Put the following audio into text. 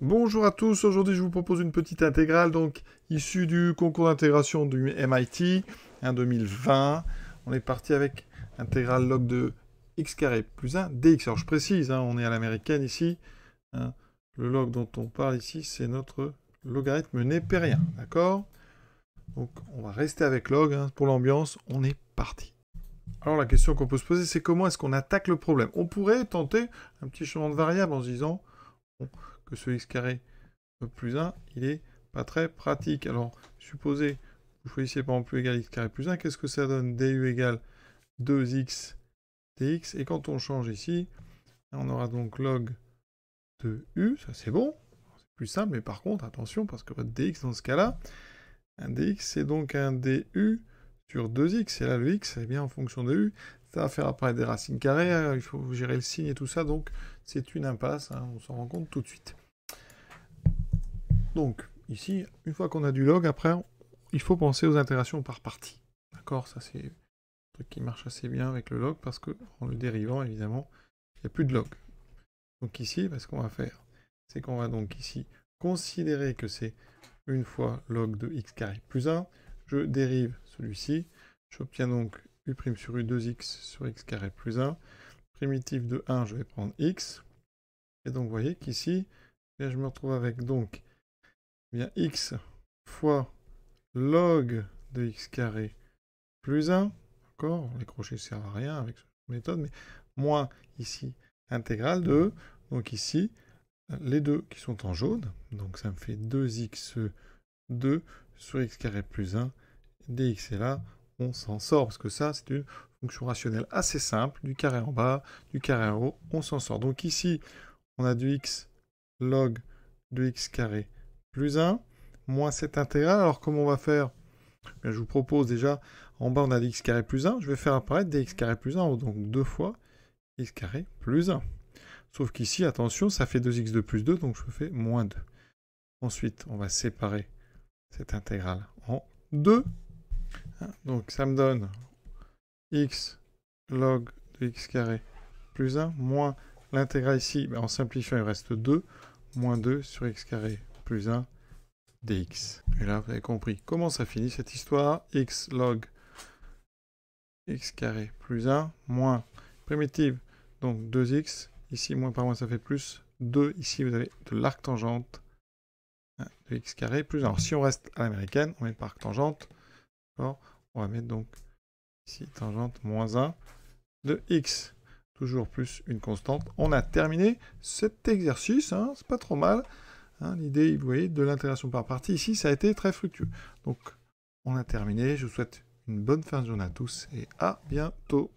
Bonjour à tous, aujourd'hui je vous propose une petite intégrale donc issue du concours d'intégration du MIT 2020. On est parti avec intégrale log de x carré plus 1 dx. Alors je précise, on est à l'américaine ici. Le log dont on parle ici, c'est notre logarithme népérien, d'accord? Donc on va rester avec log, pour l'ambiance, on est parti. Alors la question qu'on peut se poser, c'est comment est-ce qu'on attaque le problème? On pourrait tenter un petit changement de variable en se disant que ce x carré plus 1, il est pas très pratique. Alors, supposez, vous choisissez par exemple u égale x carré plus 1, qu'est-ce que ça donne? Du égale 2x dx, et quand on change ici, on aura donc log de u, ça c'est bon, c'est plus simple, mais par contre, attention, parce que votre dx dans ce cas-là, un dx c'est donc un du sur 2x, et là le x, c'est bien en fonction de u, ça va faire apparaître des racines carrées, il faut gérer le signe et tout ça, donc c'est une impasse, on s'en rend compte tout de suite. Donc, ici, une fois qu'on a du log, après, il faut penser aux intégrations par partie. D'accord? Ça, c'est un truc qui marche assez bien avec le log, parce qu'en le dérivant, évidemment, il n'y a plus de log. Donc ici, ce qu'on va faire, c'est qu'on va donc ici considérer que c'est une fois log de x carré plus 1. Je dérive celui-ci. J'obtiens donc u' sur u 2x sur x carré plus 1. Primitif de 1, je vais prendre x. Et donc, vous voyez qu'ici, je me retrouve avec donc bien x fois log de x carré plus 1, d'accord? Les crochets ne servent à rien avec cette méthode, mais moins ici intégrale de, donc ici, les deux qui sont en jaune, donc ça me fait 2x2 sur x carré plus 1, dx est là, on s'en sort, parce que ça, c'est une fonction rationnelle assez simple, du carré en bas, du carré en haut, on s'en sort. Donc ici, on a du x log de x carré plus 1, moins cette intégrale. Alors, comment on va faire? Je vous propose déjà, en bas, on a dx carré plus 1. Je vais faire apparaître dx carré plus 1 en haut, donc 2 fois x carré plus 1. Sauf qu'ici, attention, ça fait 2x2 plus 2, donc je fais moins 2. Ensuite, on va séparer cette intégrale en 2. Donc, ça me donne x log de x carré plus 1, moins l'intégrale ici, en simplifiant, il reste 2, moins 2 sur x carré plus 1 dx. Et là, vous avez compris comment ça finit cette histoire. X log x carré plus 1, moins primitive, donc 2x. Ici, moins par moins, ça fait plus 2. Ici, vous avez de l'arc tangente de x carré plus 1. Alors, si on reste à l'américaine, on met par arc tangente. On va mettre donc ici tangente moins 1 de x. Toujours plus une constante. On a terminé cet exercice, c'est pas trop mal. L'idée, vous voyez, de l'intégration par partie, ici, ça a été très fructueux. Donc, on a terminé. Je vous souhaite une bonne fin de journée à tous et à bientôt.